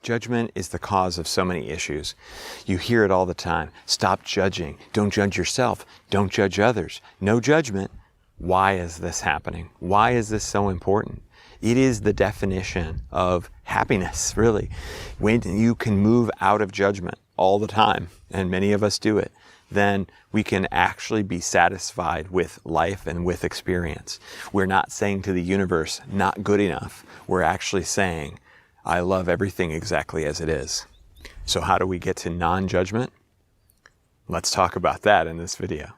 Judgment is the cause of so many issues. You hear it all the time. Stop judging. Don't judge yourself. Don't judge others. No judgment. Why is this happening? Why is this so important? It is the definition of happiness, really. When you can move out of judgment all the time, and many of us do it, then we can actually be satisfied with life and with experience. We're not saying to the universe, not good enough. We're actually saying, I love everything exactly as it is. So how do we get to non-judgment? Let's talk about that in this video.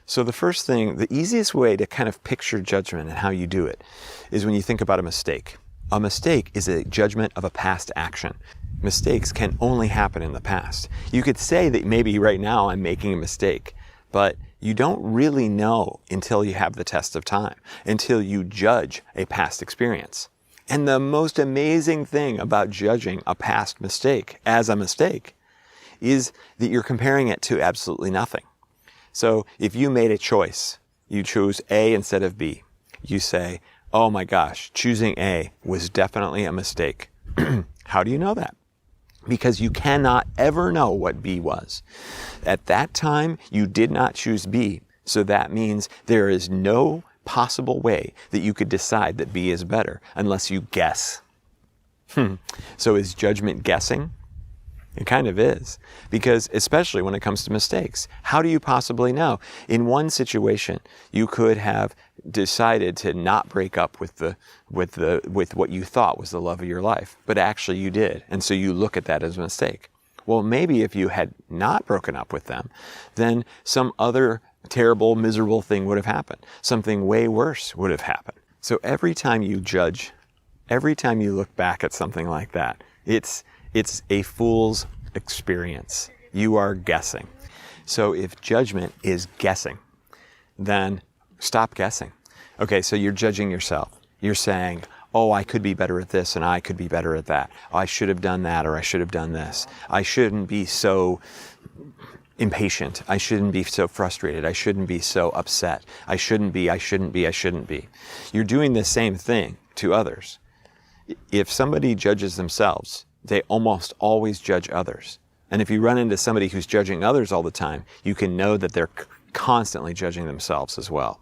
So the first thing, the easiest way to kind of picture judgment and how you do it is when you think about a mistake. A mistake is a judgment of a past action. Mistakes can only happen in the past. You could say that maybe right now I'm making a mistake, but you don't really know until you have the test of time, until you judge a past experience. And the most amazing thing about judging a past mistake as a mistake is that you're comparing it to absolutely nothing. So if you made a choice, you chose A instead of B, you say, oh my gosh, choosing A was definitely a mistake. How do you know that? Because you cannot ever know what B was. At that time, you did not choose B. So that means there is no possible way that you could decide that B is better unless you guess. So is judgment guessing? It kind of is. Because especially when it comes to mistakes, how do you possibly know? In one situation, you could have decided to not break up with what you thought was the love of your life, but actually you did. And so you look at that as a mistake. Well, maybe if you had not broken up with them, then some other terrible, miserable thing would have happened. Something way worse would have happened. So every time you judge, every time you look back at something like that, it's a fool's experience. You are guessing. So if judgment is guessing, then stop guessing. Okay, so you're judging yourself. You're saying, oh, I could be better at this and I could be better at that. I should have done that or I should have done this. I shouldn't be so impatient. I shouldn't be so frustrated. I shouldn't be so upset. I shouldn't be. You're doing the same thing to others. If somebody judges themselves, they almost always judge others. And if you run into somebody who's judging others all the time, you can know that they're constantly judging themselves as well.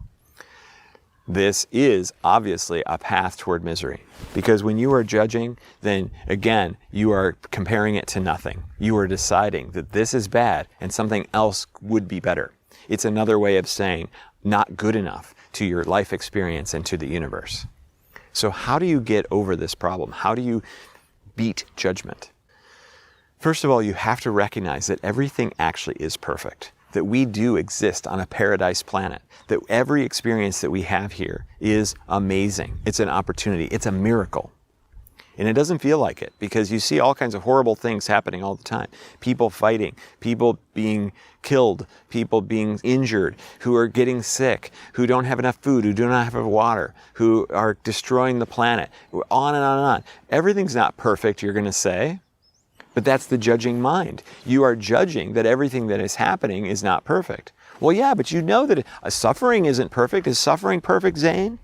This is obviously a path toward misery, because when you are judging, then again, you are comparing it to nothing. You are deciding that this is bad and something else would be better. It's another way of saying not good enough to your life experience and to the universe. So how do you get over this problem? How do you beat judgment? First of all, you have to recognize that everything actually is perfect, that we do exist on a paradise planet, that every experience that we have here is amazing. It's an opportunity. It's a miracle. And it doesn't feel like it, because you see all kinds of horrible things happening all the time. People fighting, people being killed, people being injured, who are getting sick, who don't have enough food, who do not have water, who are destroying the planet, on and on and on. Everything's not perfect, you're going to say, but that's the judging mind. You are judging that everything that is happening is not perfect. Well, yeah, but you know that suffering isn't perfect. Is suffering perfect, Xane?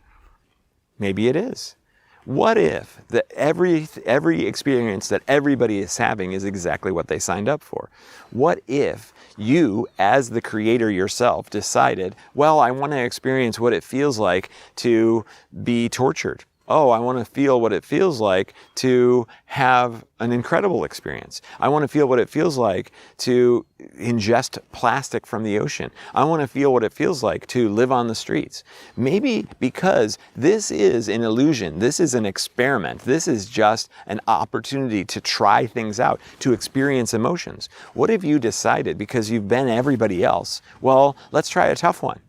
Maybe it is. What if every experience that everybody is having is exactly what they signed up for? What if you, as the creator yourself, decided, well, I want to experience what it feels like to be tortured. Oh, I want to feel what it feels like to have an incredible experience. I want to feel what it feels like to ingest plastic from the ocean. I want to feel what it feels like to live on the streets. Maybe because this is an illusion, this is an experiment, this is just an opportunity to try things out, to experience emotions. What if you decided, because you've been everybody else, well, let's try a tough one.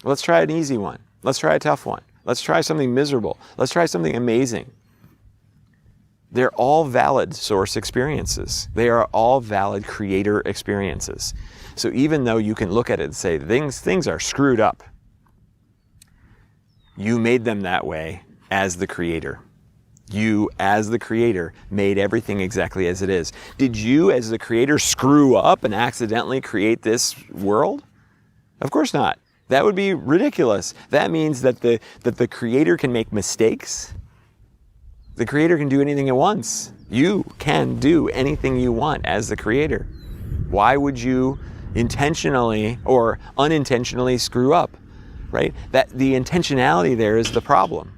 Let's try an easy one. Let's try a tough one. Let's try something miserable. Let's try something amazing. They're all valid source experiences. They are all valid creator experiences. So even though you can look at it and say, things are screwed up, you made them that way as the creator. You, as the creator, made everything exactly as it is. Did you, as the creator, screw up and accidentally create this world? Of course not. That would be ridiculous. That means that the creator can make mistakes. The creator can do anything it wants. You can do anything you want as the creator. Why would you intentionally or unintentionally screw up, right? That the intentionality there is the problem.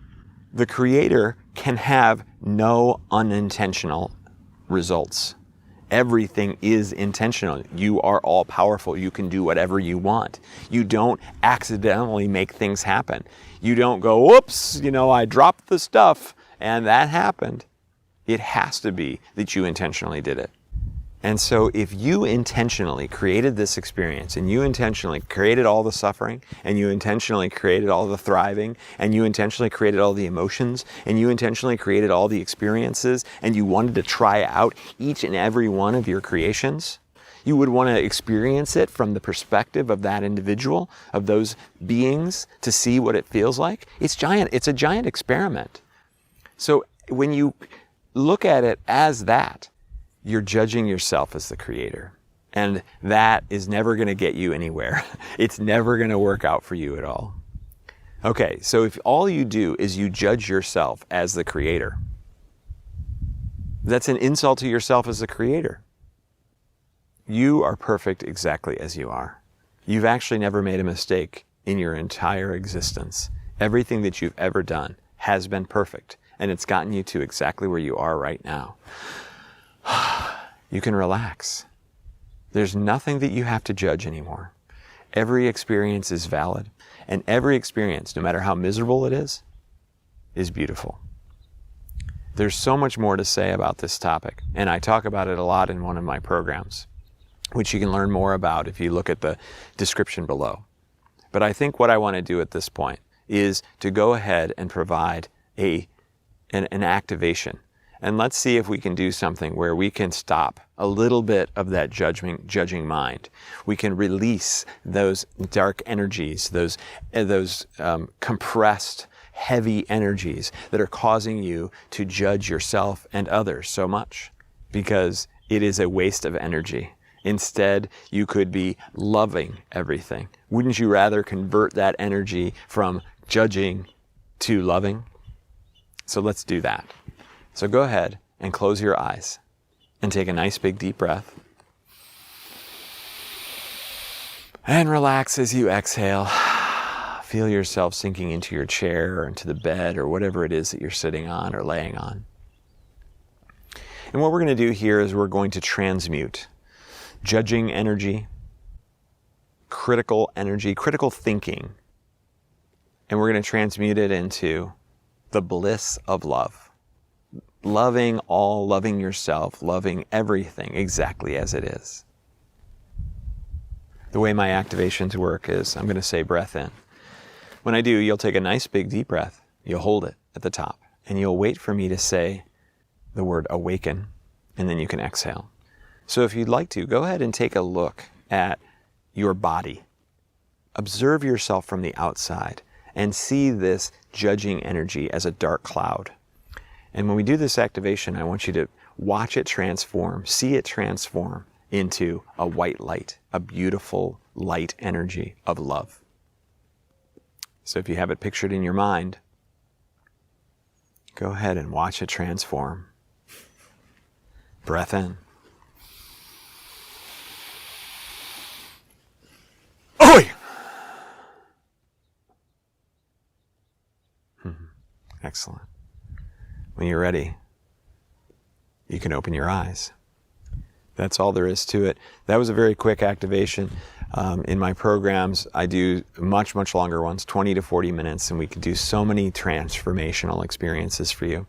The creator can have no unintentional results. Everything is intentional. You are all powerful. You can do whatever you want. You don't accidentally make things happen. You don't go, whoops, I dropped the stuff and that happened. It has to be that you intentionally did it. And so if you intentionally created this experience and you intentionally created all the suffering and you intentionally created all the thriving and you intentionally created all the emotions and you intentionally created all the experiences and you wanted to try out each and every one of your creations, you would want to experience it from the perspective of that individual, of those beings, to see what it feels like. It's a giant experiment. So when you look at it as that, you're judging yourself as the creator. And that is never going to get you anywhere. It's never going to work out for you at all. Okay, so if all you do is you judge yourself as the creator, that's an insult to yourself as the creator. You are perfect exactly as you are. You've actually never made a mistake in your entire existence. Everything that you've ever done has been perfect, and it's gotten you to exactly where you are right now. You can relax. There's nothing that you have to judge anymore. Every experience is valid, and every experience, no matter how miserable it is beautiful. There's so much more to say about this topic, and I talk about it a lot in one of my programs, which you can learn more about if you look at the description below. But I think what I want to do at this point is to go ahead and provide an activation. And let's see if we can do something where we can stop a little bit of that judging mind. We can release those dark energies, those compressed, heavy energies that are causing you to judge yourself and others so much, because it is a waste of energy. Instead, you could be loving everything. Wouldn't you rather convert that energy from judging to loving? So let's do that. So go ahead and close your eyes and take a nice big deep breath. And relax as you exhale. Feel yourself sinking into your chair or into the bed or whatever it is that you're sitting on or laying on. And what we're going to do here is we're going to transmute judging energy, critical energy, critical thinking, and we're going to transmute it into the bliss of love. Loving all, loving yourself, loving everything exactly as it is. The way my activations work is I'm going to say breath in. When I do, you'll take a nice big deep breath, you'll hold it at the top, and you'll wait for me to say the word awaken, and then you can exhale. So if you'd like to, go ahead and take a look at your body. Observe yourself from the outside and see this judging energy as a dark cloud. And when we do this activation, I want you to watch it transform, see it transform into a white light, a beautiful light energy of love. So if you have it pictured in your mind, go ahead and watch it transform. Breath in. Oi! Excellent. When you're ready, you can open your eyes. That's all there is to it. That was a very quick activation. In my programs, I do much, much longer ones, 20 to 40 minutes, and we can do so many transformational experiences for you.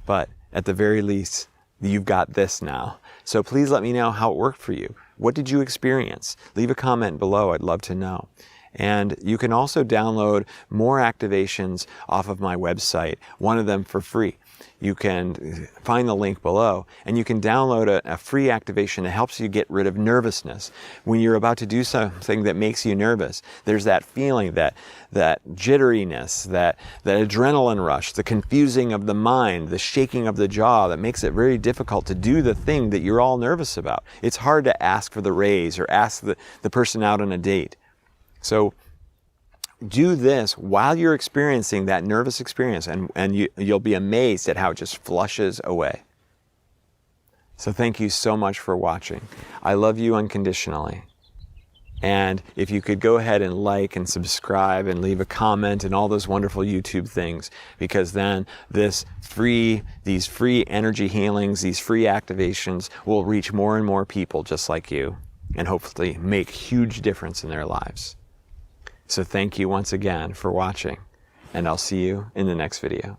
But at the very least, you've got this now. So please let me know how it worked for you. What did you experience? Leave a comment below. I'd love to know. And you can also download more activations off of my website, one of them for free. You can find the link below, and you can download a free activation that helps you get rid of nervousness. When you're about to do something that makes you nervous, there's that feeling, that jitteriness, that adrenaline rush, the confusing of the mind, the shaking of the jaw that makes it very difficult to do the thing that you're all nervous about. It's hard to ask for the raise or ask the person out on a date. So do this while you're experiencing that nervous experience, and you'll be amazed at how it just flushes away. So thank you so much for watching. I love you unconditionally. And if you could go ahead and like and subscribe and leave a comment and all those wonderful YouTube things, because then these free energy healings, these free activations will reach more and more people just like you, and hopefully make huge difference in their lives. So thank you once again for watching, and I'll see you in the next video.